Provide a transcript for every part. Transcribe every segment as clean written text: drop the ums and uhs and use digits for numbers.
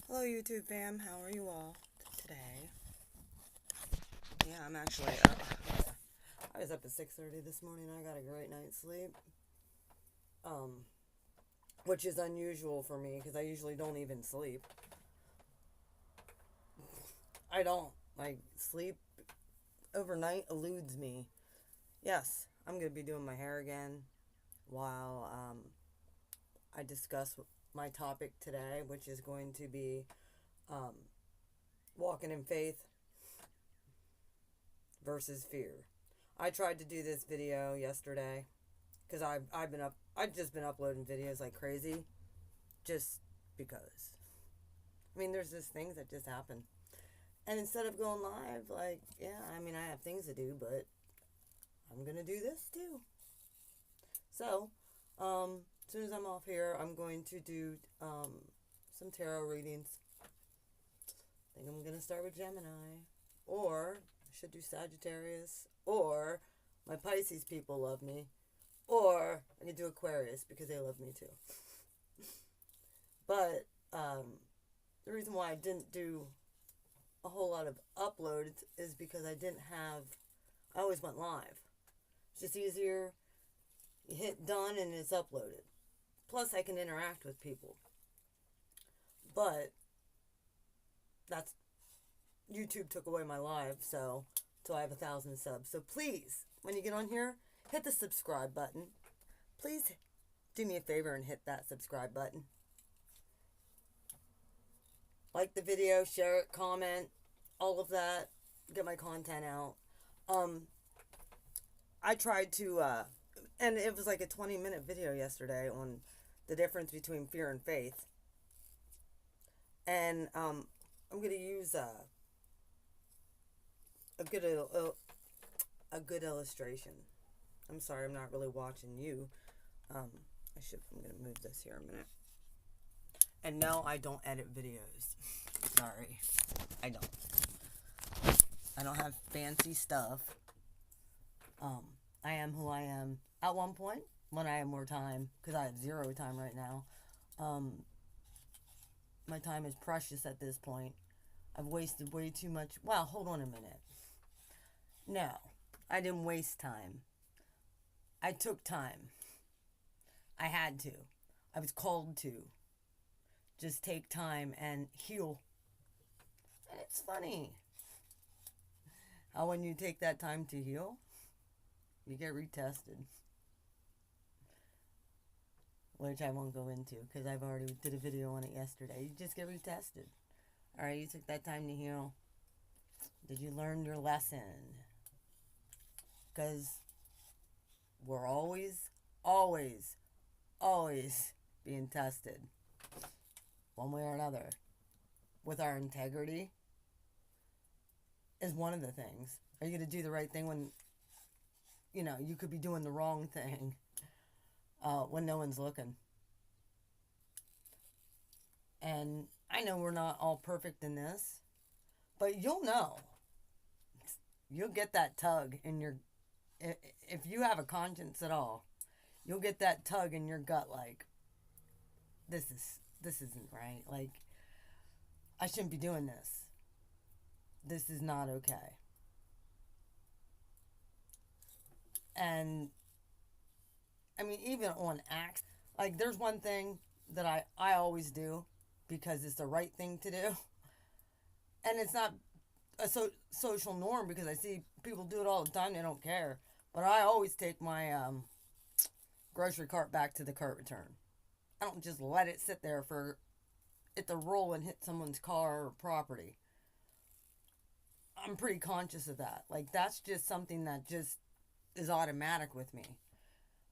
Hello YouTube fam, how are you all today? Yeah, I'm actually up. I was up at 6:30 this morning. I got a great night's sleep. Um, which is unusual for me because I usually don't even sleep. I don't. Like, sleep overnight eludes me. Yes, I'm going to be doing my hair again while I discuss my topic today, which is going to be um, walking in faith versus fear. I tried to do this video yesterday because I've just been uploading videos like crazy, just because. I mean, there's just things that just happen, and instead of going live, like, yeah, I mean, I have things to do, but I'm gonna do this too. So, as soon as I'm off here, I'm going to do some tarot readings. I think I'm gonna start with Gemini, or I should do Sagittarius, or my Pisces people love me, or I could do Aquarius because they love me too. But the reason why I didn't do a whole lot of uploads is because I always went live. It's just easier. You hit done and it's uploaded. Plus, I can interact with people. But that's YouTube took away my live, so till I have 1,000 subs. So please, when you get on here, hit the subscribe button. Please do me a favor and hit that subscribe button. Like the video, share it, comment, all of that. Get my content out. I tried to, and it was like a 20-minute video yesterday on the difference between fear and faith. And I'm going to use a good illustration. I'm sorry, I'm not really watching you. I'm going to move this here a minute. And no, I don't edit videos. Sorry. I don't. I don't have fancy stuff. I am who I am. At one point, when I had more time, because I have 0 time right now, my time is precious at this point. I've wasted way too much. Well, hold on a minute. No, I didn't waste time. I took time. I had to. I was called to. Just take time and heal. And it's funny how when you take that time to heal, you get retested. Which I won't go into because I've already did a video on it yesterday. You just get retested. Alright, you took that time to heal. Did you learn your lesson? Because we're always being tested. One way or another. With our integrity is one of the things. Are you going to do the right thing when, you could be doing the wrong thing when no one's looking? And I know we're not all perfect in this, but you'll know. You'll get that tug in your, if you have a conscience at all, you'll get that tug in your gut like, this isn't right. Like, I shouldn't be doing this. This is not okay. And I mean, even on acts, like, there's one thing that I always do because it's the right thing to do. And it's not a social norm because I see people do it all the time. They don't care. But I always take my grocery cart back to the cart return. I don't just let it sit there for it to roll and hit someone's car or property. I'm pretty conscious of that. Like, that's just something that just is automatic with me.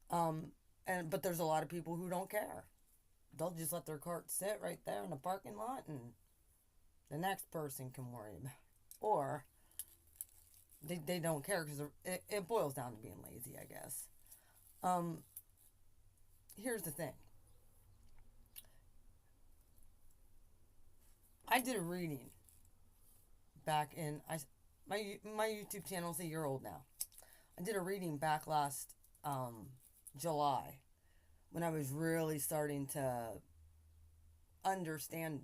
But there's a lot of people who don't care. They'll just let their cart sit right there in the parking lot and the next person can worry about it. Or they don't care because it boils down to being lazy, I guess. Here's the thing. I did a reading back in my YouTube channel's a year old now. I did a reading back last July when I was really starting to understand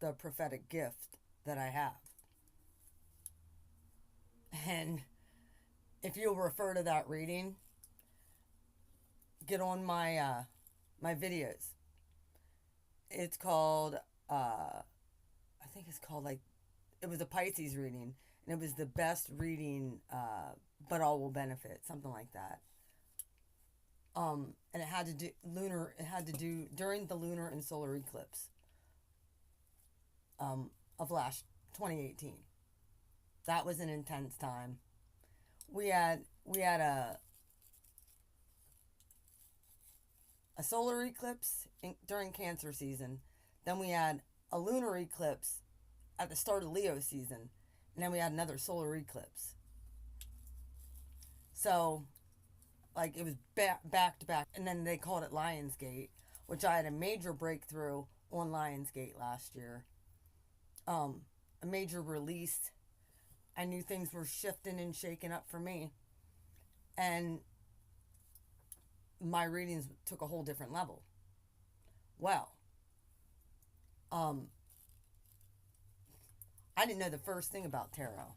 the prophetic gift that I have. And if you'll refer to that reading, get on my videos. It's called I think it's called, like, it was a Pisces reading, and it was the best reading, but all will benefit, something like that. And it had to do during the lunar and solar eclipse of last 2018. That was an intense time. We had a solar eclipse during Cancer season. Then we had a lunar eclipse at the start of Leo season. And then we had another solar eclipse. So, like, it was back to back. And then they called it Lionsgate, which I had a major breakthrough on Lionsgate last year. A major release. I knew things were shifting and shaking up for me. And my readings took a whole different level. Well, I didn't know the first thing about tarot.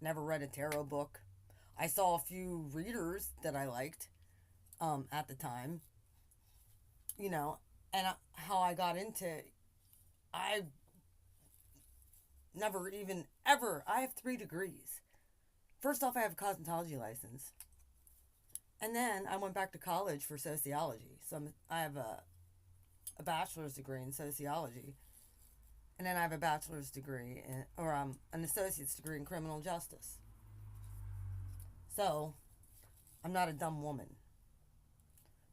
Never read a tarot book. I saw a few readers that I liked at the time, and how I got into it, I never even ever. I have 3 degrees. First off, I have a cosmetology license. And then I went back to college for sociology. So I have a bachelor's degree in sociology. And then I have a bachelor's degree, an associate's degree in criminal justice. So, I'm not a dumb woman.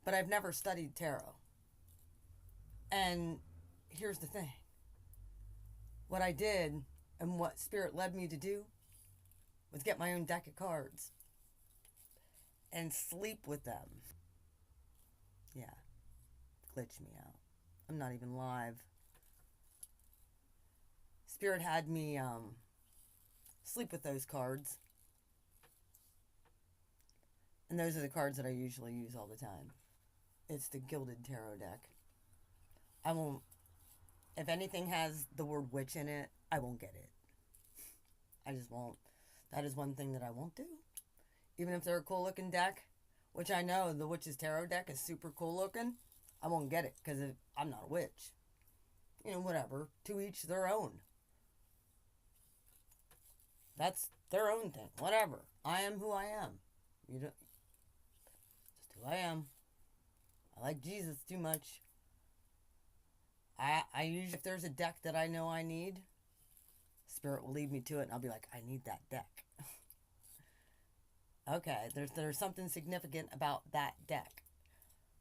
But I've never studied tarot. And here's the thing. What I did, and what Spirit led me to do, was get my own deck of cards and sleep with them. Yeah, glitch me out. I'm not even live. Spirit had me sleep with those cards. And those are the cards that I usually use all the time. It's the Gilded Tarot deck. I won't, if anything has the word witch in it, I won't get it. I just won't. That is one thing that I won't do. Even if they're a cool looking deck, which I know the Witch's Tarot deck is super cool looking, I won't get it because I'm not a witch. Whatever. To each their own. That's their own thing. Whatever. I am who I am. Just who I am. I like Jesus too much. I usually, if there's a deck that I know I need, Spirit will lead me to it, and I'll be like, I need that deck. Okay, there's something significant about that deck.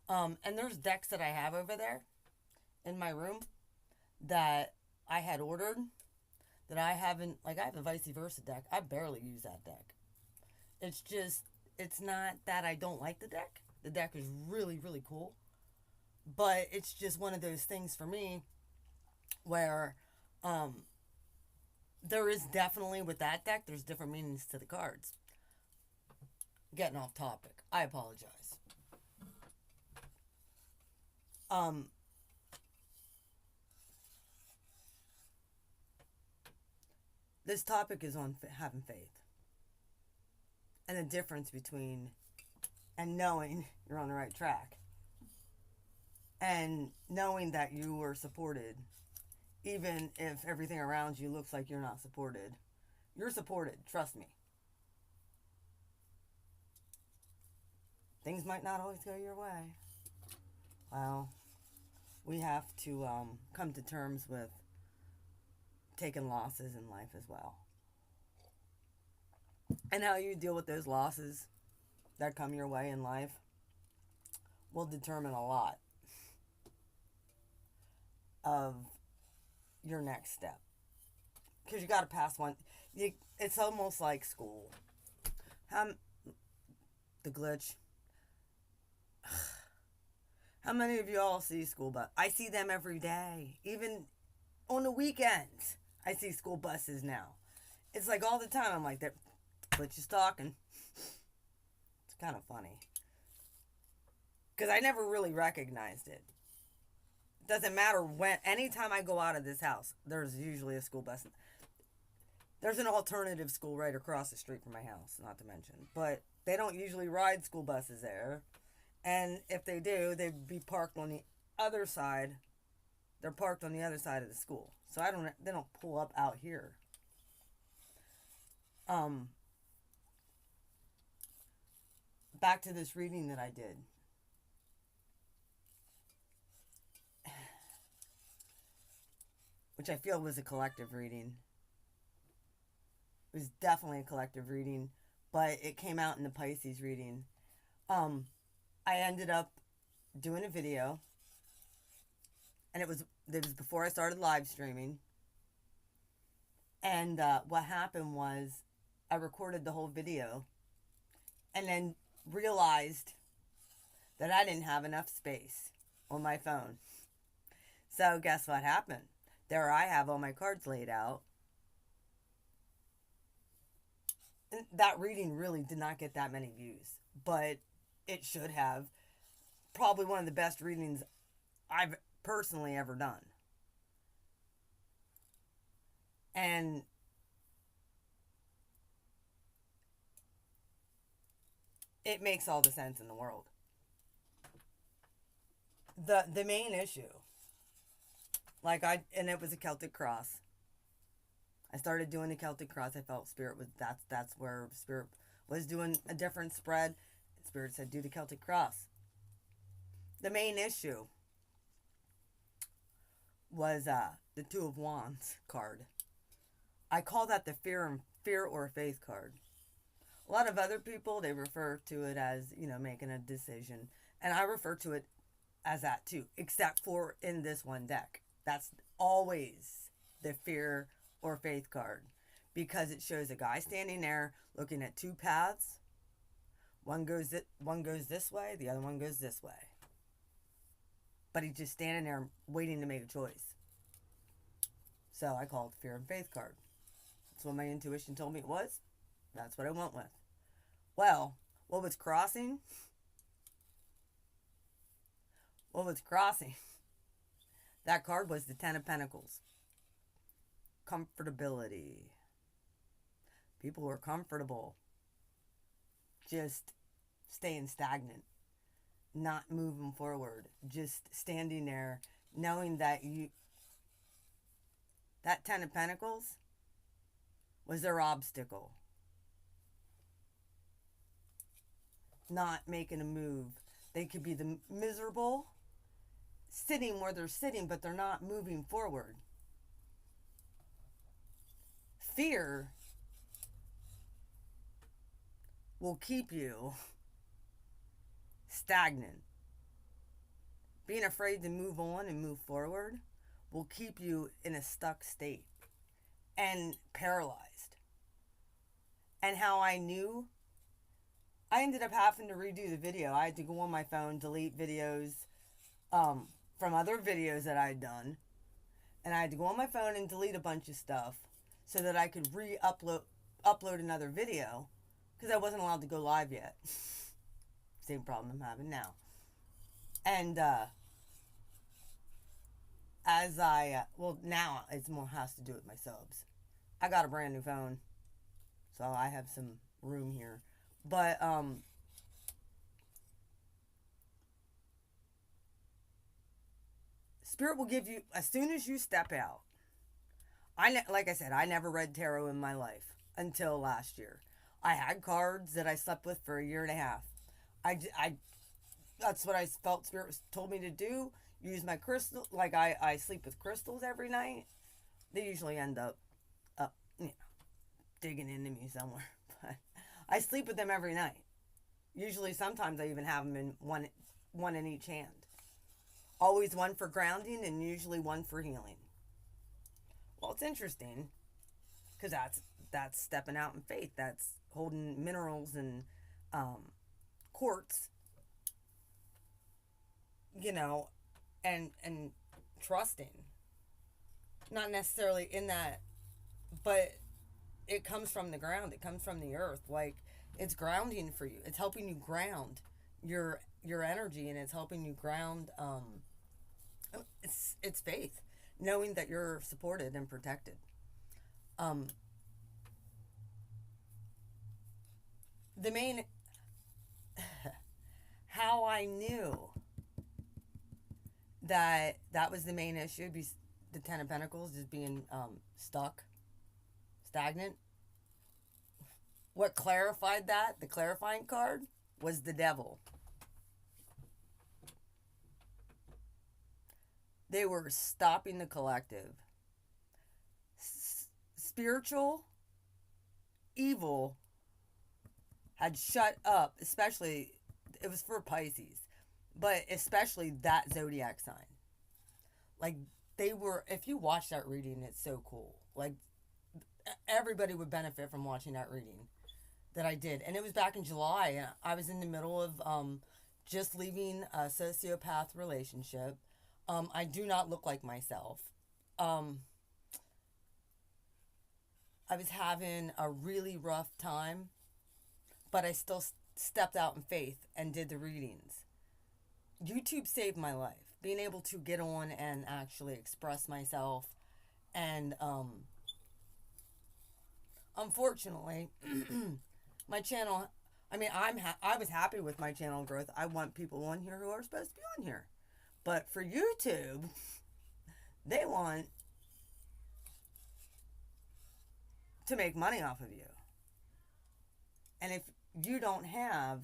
And there's decks that I have over there in my room that I had ordered that I haven't, like, I have a vice versa deck. I barely use that deck. It's not that I don't like the deck. The deck is really, really cool. But it's just one of those things for me where there is definitely, with that deck, there's different meanings to the cards. Getting off topic. I apologize. This topic is on having faith. And the difference between and knowing you're on the right track. And knowing that you are supported, even if everything around you looks like you're not supported. You're supported, trust me. Things might not always go your way. Well, we have to come to terms with taking losses in life as well. And how you deal with those losses that come your way in life will determine a lot of your next step. Because you got to pass one. It's almost like school. The glitch. How many of y'all see school bus? I see them every day. Even on the weekends, I see school buses now. It's like all the time. I'm like, that glitch is talking. It's kind of funny. Because I never really recognized it. doesn't matter when, anytime I go out of this house, there's usually a school bus. There's an alternative school right across the street from my house, not to mention. But they don't usually ride school buses there. And if they do, they'd be parked on the other side. They're parked on the other side of the school. So they don't pull up out here. Back to this reading that I did. Which I feel was a collective reading. It was definitely a collective reading, but it came out in the Pisces reading. I ended up doing a video, and it was before I started live streaming. And what happened was I recorded the whole video and then realized that I didn't have enough space on my phone. So guess what happened? There I have all my cards laid out. And that reading really did not get that many views, but it should have. Probably one of the best readings I've personally ever done. And it makes all the sense in the world. The main issue, and it was a Celtic cross. I started doing the Celtic cross. I felt Spirit was, that's where Spirit was doing a different spread. Spirit said, do the Celtic cross. The main issue was the Two of Wands card. I call that the fear or faith card. A lot of other people, they refer to it as, making a decision. And I refer to it as that too, except for in this one deck. That's always the fear or faith card, because it shows a guy standing there looking at two paths. One goes this way, the other one goes this way. But he's just standing there waiting to make a choice. So I call it the fear and faith card. That's what my intuition told me it was. That's what I went with. Well, what was crossing? That card was the Ten of Pentacles. Comfortability. People who are comfortable. Just staying stagnant. Not moving forward. Just standing there knowing that that Ten of Pentacles was their obstacle. Not making a move. They could be the miserable, sitting where they're sitting, but they're not moving forward. Fear will keep you stagnant. Being afraid to move on and move forward will keep you in a stuck state and paralyzed. And how I knew, I ended up having to redo the video. I had to go on my phone, delete videos from other videos that I had done. And I had to go on my phone and delete a bunch of stuff so that I could upload another video, because I wasn't allowed to go live yet. Same problem I'm having now. And now it's more has to do with my subs. I got a brand new phone, so I have some room here. But Spirit will give you, as soon as you step out. Like I said, I never read tarot in my life until last year. I had cards that I slept with for a year and a half. That's what I felt Spirit told me to do. Use my crystal. Like I sleep with crystals every night. They usually end up digging into me somewhere. But I sleep with them every night. Usually, sometimes I even have them in one in each hand. Always one for grounding and usually one for healing. Well, it's interesting because that's stepping out in faith. That's holding minerals and quartz, and trusting. Not necessarily in that, but it comes from the ground. It comes from the earth. Like, it's grounding for you. It's helping you ground your energy, and it's helping you ground. it's faith, knowing that you're supported and protected. Um, the main how I knew that that was the main issue, the Ten of Pentacles just being stuck, stagnant. What clarified that, the clarifying card, was the Devil. They were stopping the collective. Spiritual evil had shut up, especially, it was for Pisces, but especially that zodiac sign. Like, they were, if you watch that reading, it's so cool. Like, everybody would benefit from watching that reading that I did. And it was back in July, and I was in the middle of just leaving a sociopath relationship. I do not look like myself. I was having a really rough time, but I still stepped out in faith and did the readings. YouTube saved my life. Being able to get on and actually express myself, and unfortunately, my channel. I mean, I was happy with my channel growth. I want people on here who are supposed to be on here, but for YouTube, they want to make money off of you. And if you don't have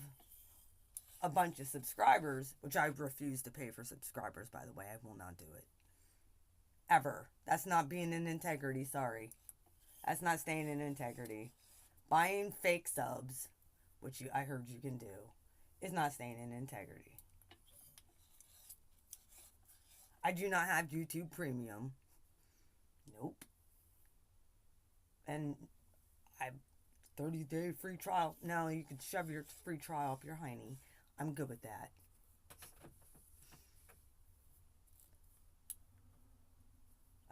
a bunch of subscribers, which I refuse to pay for subscribers, by the way, I will not do it. Ever. That's not being in integrity, sorry. That's not staying in integrity. Buying fake subs, which I heard you can do, is not staying in integrity. I do not have YouTube Premium. Nope. And I 30-day free trial. No, you can shove your free trial up your hiney. I'm good with that.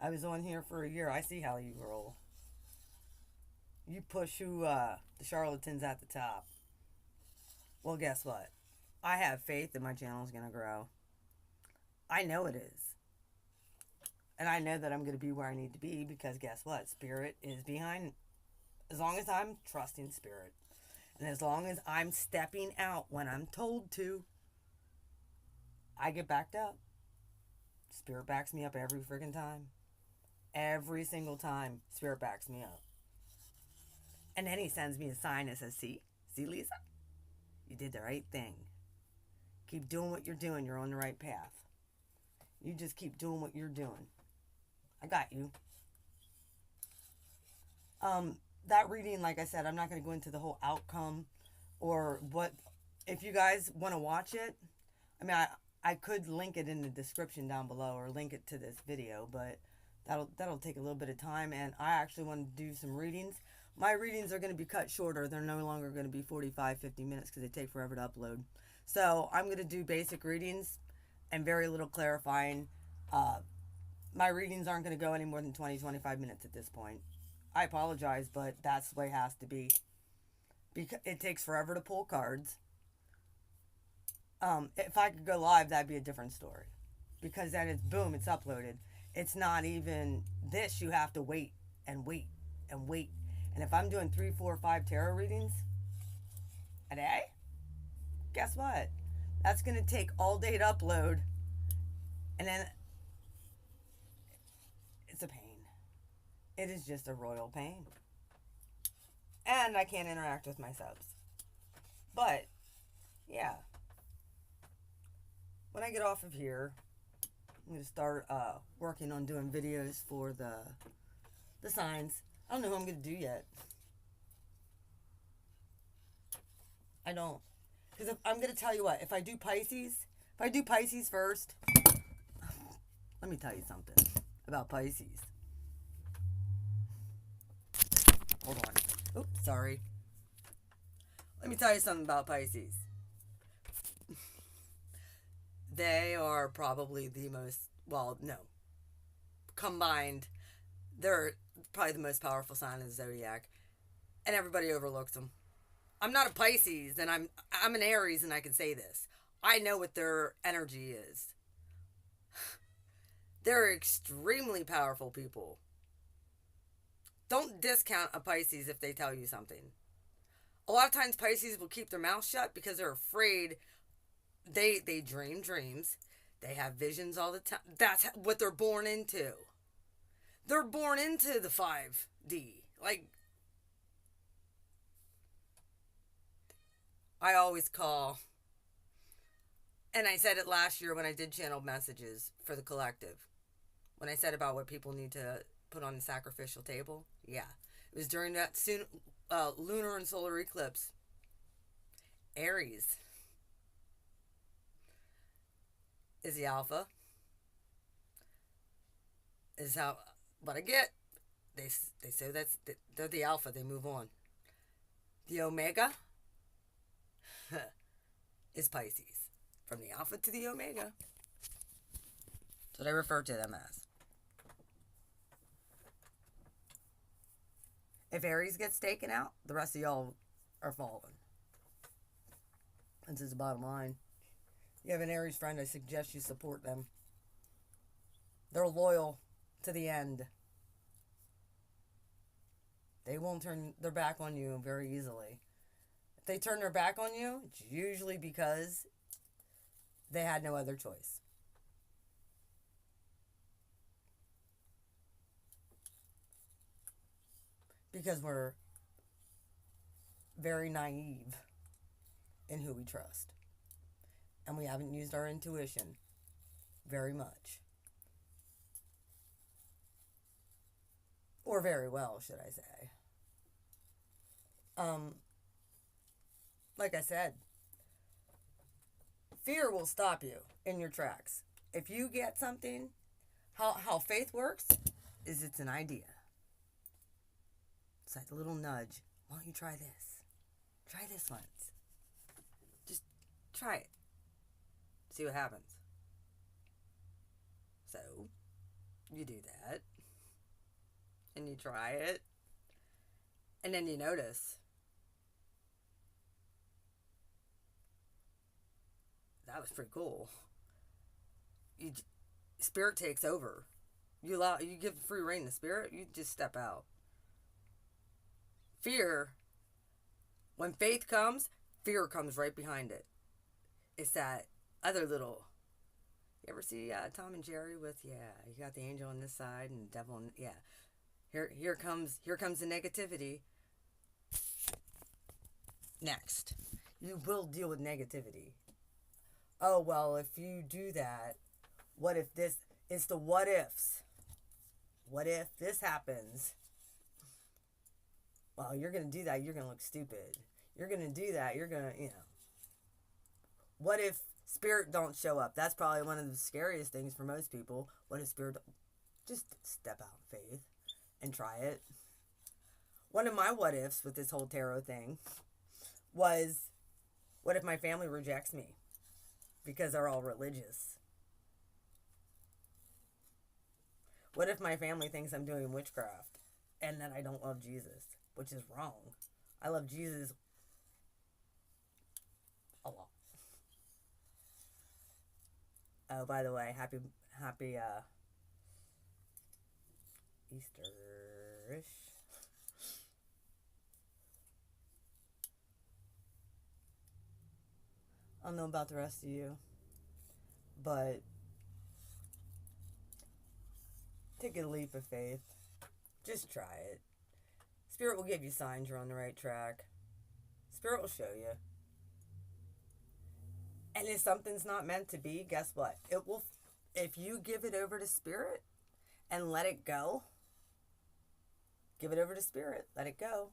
I was on here for a year. I see how you roll. You push the charlatans at the top. Well, guess what? I have faith that my channel is going to grow. I know it is. And I know that I'm going to be where I need to be, because guess what? Spirit is behind. As long as I'm trusting Spirit, and as long as I'm stepping out when I'm told to, I get backed up. Spirit backs me up every freaking time. Every single time, Spirit backs me up. And then he sends me a sign that says, see, Lisa? You did the right thing. Keep doing what you're doing. You're on the right path. You just keep doing what you're doing. I got you. That reading, like I said, I'm not going to go into the whole outcome or what. If you guys want to watch it, I mean, I could link it in the description down below, or link it to this video, but that'll take a little bit of time, and I actually want to do some readings. My readings are going to be cut shorter. They're no longer going to be 45, 50 minutes because they take forever to upload. So I'm going to do basic readings and very little clarifying. My readings aren't going to go any more than 20, 25 minutes at this point. I apologize, but that's the way it has to be. Because it takes forever to pull cards. If I could go live, that'd be a different story. Because then it's boom, it's uploaded. It's not even this. You have to wait and wait and wait. And if I'm doing 3, 4, 5 tarot readings a day, guess what? That's going to take all day to upload. And then it's a pain. It is just a royal pain. And I can't interact with my subs. But, yeah. When I get off of here, I'm going to start working on doing videos for the signs. I don't know who I'm going to do yet. I don't. Because I'm going to tell you what. If I do Pisces first, let me tell you something about Pisces. Hold on. Oops, sorry. Let me tell you something about Pisces. They are probably the most, well, no. Combined, they're probably the most powerful sign of the zodiac. And everybody overlooks them. I'm not a Pisces, and I'm an Aries, and I can say this. I know what their energy is. They're extremely powerful people. Don't discount a Pisces if they tell you something. A lot of times Pisces will keep their mouth shut because they're afraid. They dream dreams. They have visions all the time. That's what they're born into. They're born into the 5D. Like, I always call, and I said it last year when I did channel messages for the collective, when I said about what people need to put on the sacrificial table. Yeah, it was during that lunar and solar eclipse. Aries is the alpha. Is how what I get. They say they're the alpha. They move on. The omega is Pisces. From the alpha to the omega. That's what I refer to them as. If Aries gets taken out, the rest of y'all are falling. This is the bottom line. You have an Aries friend, I suggest you support them. They're loyal to the end. They won't turn their back on you very easily. If they turn their back on you, it's usually because they had no other choice. Because we're very naive in who we trust. And we haven't used our intuition very much. Or very well, should I say. Like I said, fear will stop you in your tracks. If you get something, how faith works is it's an idea. It's like a little nudge. Why don't you try this? Try this once. Just try it. See what happens. So, you do that. And you try it. And then you notice. That was pretty cool. Spirit takes over. You give free rein to spirit, you just step out. Fear, when faith comes, fear comes right behind it. It's that other little, you ever see Tom and Jerry with, you got the angel on this side and the devil on, here comes the negativity. Next, you will deal with negativity. Oh, well, if you do that, what if this, it's the what ifs. What if this happens? Well, you're going to do that, you're going to look stupid. You're going to do that, you're going to, What if spirit don't show up? That's probably one of the scariest things for most people. What if spirit don't? Just step out in faith and try it. One of my what ifs with this whole tarot thing was, what if my family rejects me? Because they're all religious. What if my family thinks I'm doing witchcraft and that I don't love Jesus? Which is wrong. I love Jesus a lot. Oh, by the way, happy Easter-ish. I don't know about the rest of you, but take a leap of faith. Just try it. Spirit will give you signs you're on the right track. Spirit will show you. And if something's not meant to be, guess what? It will, if you give it over to Spirit and let it go. Give it over to Spirit. Let it go.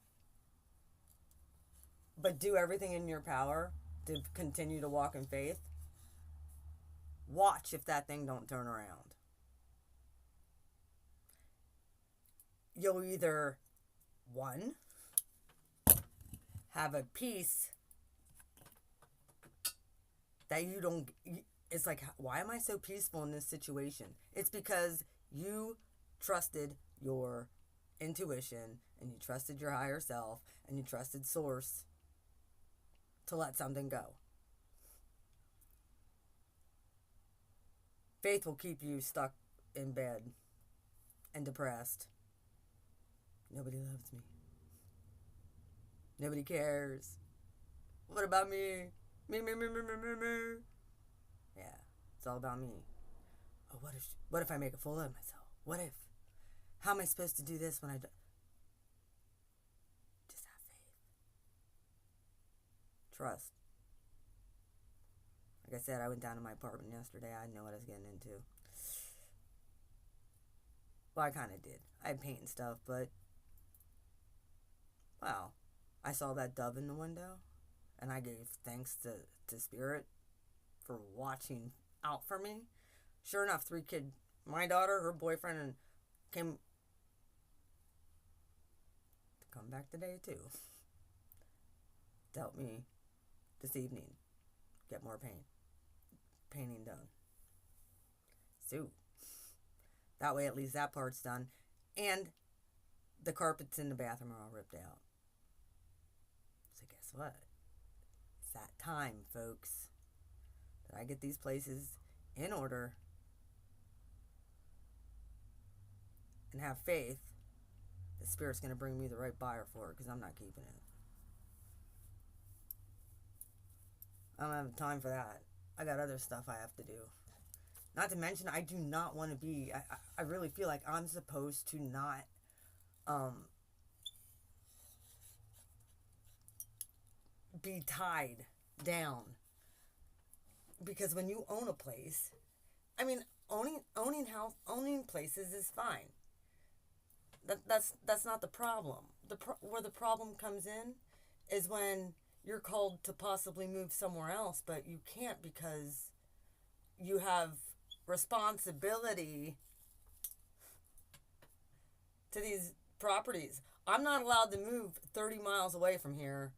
But do everything in your power to continue to walk in faith. Watch if that thing don't turn around. You'll either, one, have a peace that you don't, it's like, why am I so peaceful in this situation? It's because you trusted your intuition and you trusted your higher self and you trusted source to let something go. Faith will keep you stuck in bed and depressed. Nobody loves me. Nobody cares. What about me? Me. Yeah, it's all about me. Oh, what if I make a fool of myself? What if? How am I supposed to do this when I do? Just have faith. Trust. Like I said, I went down to my apartment yesterday. I didn't know what I was getting into. Well, I kind of did. I had paint and stuff, but wow. I saw that dove in the window, and I gave thanks to Spirit for watching out for me. Sure enough, 3 kids, my daughter, her boyfriend, and came to come back today too. To help me this evening get more painting done. So that way at least that part's done. And the carpets in the bathroom are all ripped out. So guess what? It's that time, folks, that I get these places in order and have faith the Spirit's going to bring me the right buyer for it, because I'm not keeping it. I don't have time for that. I got other stuff I have to do. Not to mention, I do not want to be... I really feel like I'm supposed to not... be tied down. Because when you own a place... I mean, owning places is fine. That's not the problem. Where the problem comes in is when you're called to possibly move somewhere else, but you can't because you have responsibility to these properties. I'm not allowed to move 30 miles away from here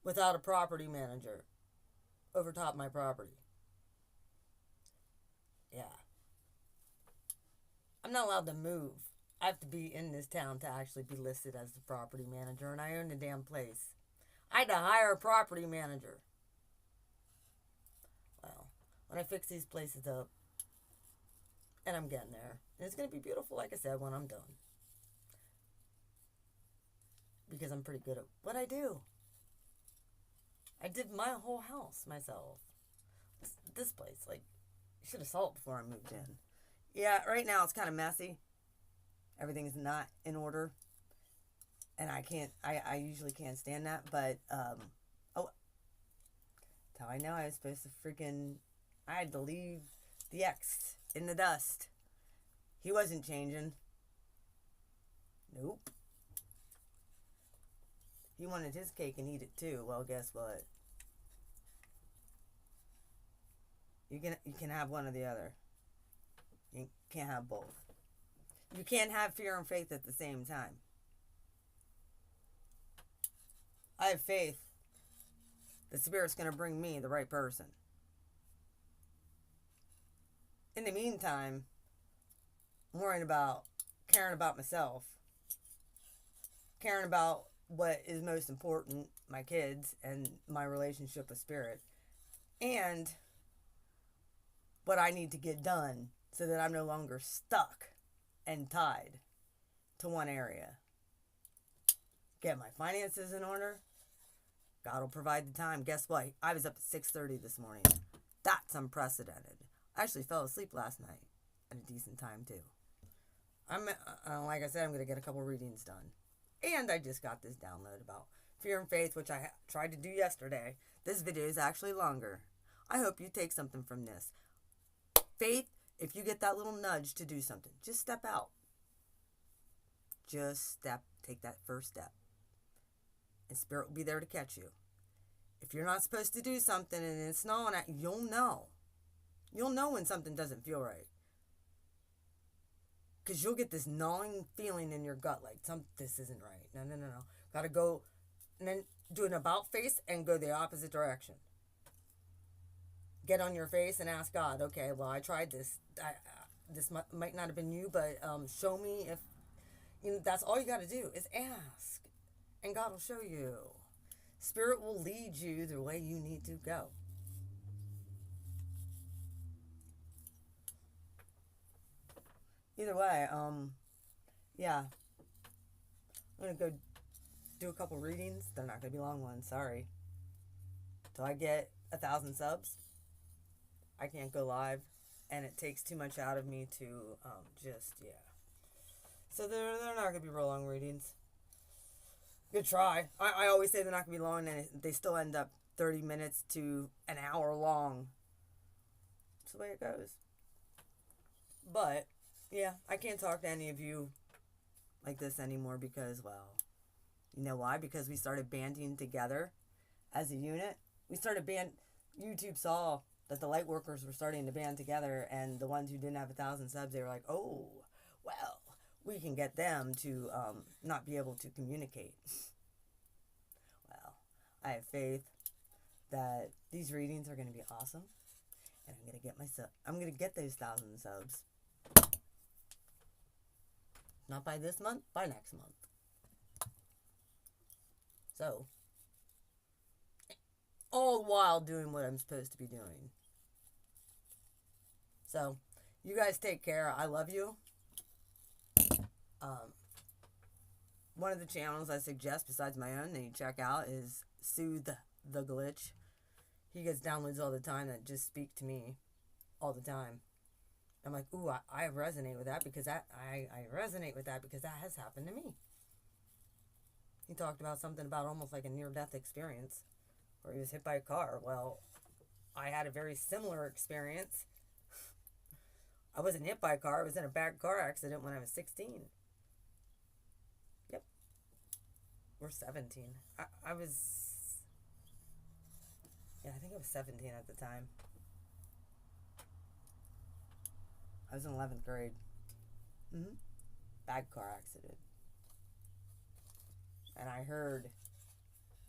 without a property manager over top my property. Yeah. I'm not allowed to move. I have to be in this town to actually be listed as the property manager, and I own the damn place. I had to hire a property manager. Well, when I fix these places up, and I'm getting there, and it's going to be beautiful, like I said, when I'm done. Because I'm pretty good at what I do. I did my whole house myself. This place, like, you should have saw it before I moved in. Yeah, right now it's kind of messy. Everything's not in order. And I usually can't stand that, but, that's how I know I was supposed to I had to leave the ex in the dust. He wasn't changing. Nope. He wanted his cake and eat it too. Well, guess what? You can have one or the other. You can't have both. You can't have fear and faith at the same time. I have faith the Spirit's going to bring me the right person. In the meantime, I'm worrying about caring about myself, caring about what is most important, my kids and my relationship with Spirit, and what I need to get done so that I'm no longer stuck and tied to one area. Get my finances in order. God will provide the time. Guess what? I was up at 6:30 this morning. That's unprecedented. I actually fell asleep last night at a decent time too. Like I said, I'm going to get a couple readings done. And I just got this download about fear and faith, which I tried to do yesterday. This video is actually longer. I hope you take something from this. Faith, if you get that little nudge to do something, just step out. Take that first step. And Spirit will be there to catch you. If you're not supposed to do something and it's snowing at you, you'll know. You'll know when something doesn't feel right. Because you'll get this gnawing feeling in your gut like, this isn't right. No. Got to go and then do an about face and go the opposite direction. Get on your face and ask God, okay, well, I tried this. This might not have been you, but show me if, that's all you got to do is ask. And God will show you. Spirit will lead you the way you need to go. Either way, yeah, I'm gonna go do a couple readings. They're not gonna be long ones. Sorry. Till I get 1,000 subs, I can't go live, and it takes too much out of me to just yeah. So they're not gonna be real long readings. Good try. I always say they're not gonna be long, and they still end up 30 minutes to an hour long. That's the way it goes. But yeah, I can't talk to any of you like this anymore because, well, you know why? Because we started banding together as a unit. We started YouTube saw that the light workers were starting to band together, and the ones who didn't have 1,000 subs, they were like, oh, well, we can get them to not be able to communicate. Well, I have faith that these readings are going to be awesome, and I'm going to get those 1,000 subs. Not by this month, by next month. So, all the while doing what I'm supposed to be doing. So, you guys take care. I love you. One of the channels I suggest, besides my own, that you check out is Soothe the Glitch. He gets downloads all the time that just speak to me all the time. I'm like, ooh, I resonate with that because I resonate with that because that has happened to me. He talked about something about almost like a near-death experience where he was hit by a car. Well, I had a very similar experience. I wasn't hit by a car. I was in a bad car accident when I was 16. Yep. Or 17. I was... Yeah, I think I was 17 at the time. I was in 11th grade. Bad car accident. And I heard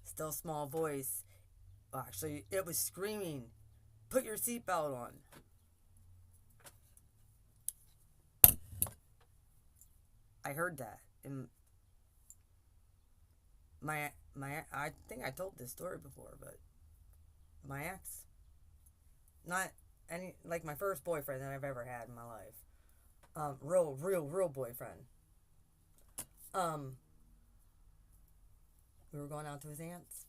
still small voice. Well, actually, it was screaming, put your seatbelt on. I heard that. And I think I told this story before, but my ex, not any, like my first boyfriend that I've ever had in my life. Real boyfriend. We were going out to his aunt's.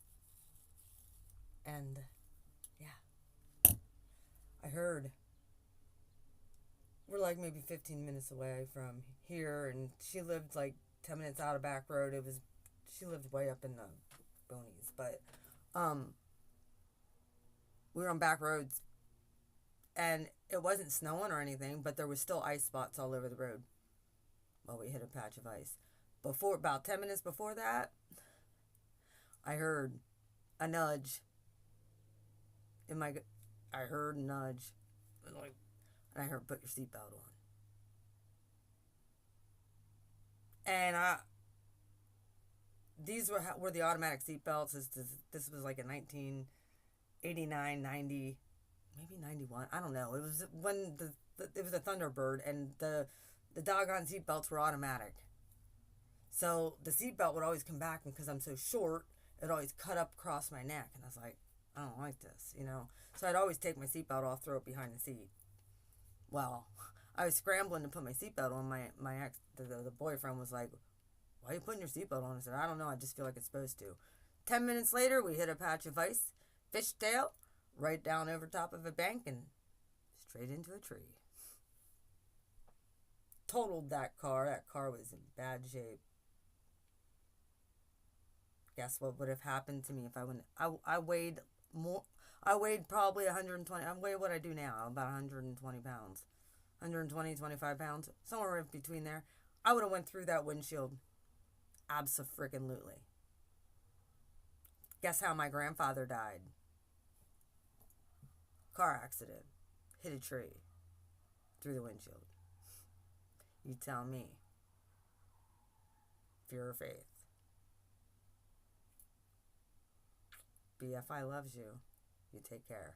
And, yeah. I heard. We're like maybe 15 minutes away from here, and she lived like 10 minutes out of back road. She lived way up in the boonies, but, we were on back roads, and it wasn't snowing or anything, but there was still ice spots all over the road. Well, we hit a patch of ice. About 10 minutes before that, I heard a nudge. I heard a nudge. And I heard, put your seatbelt on. And these were the automatic seatbelts. This was like a 1989, 90, maybe 91. I don't know. It was when it was a Thunderbird, and the doggone seatbelts were automatic. So the seatbelt would always come back, and because I'm so short, it always cut up across my neck. And I was like, I don't like this, you know. So I'd always take my seatbelt off, throw it behind the seat. Well, I was scrambling to put my seatbelt on. My ex, the boyfriend, was like, why are you putting your seatbelt on? I said, I don't know. I just feel like it's supposed to. 10 minutes later, we hit a patch of ice, fishtail, right down over top of a bank, and straight into a tree. Totaled that car. That car was in bad shape. Guess what would have happened to me if I wouldn't? I weighed more. I weighed probably 120. I weigh what I do now, about 120 pounds. 120, 25 pounds. Somewhere in between there. I would have went through that windshield. Abso-freaking-lutely. Guess how my grandfather died? Car accident. Hit a tree. Through the windshield. You tell me. Fear or faith? BFI loves you. You take care.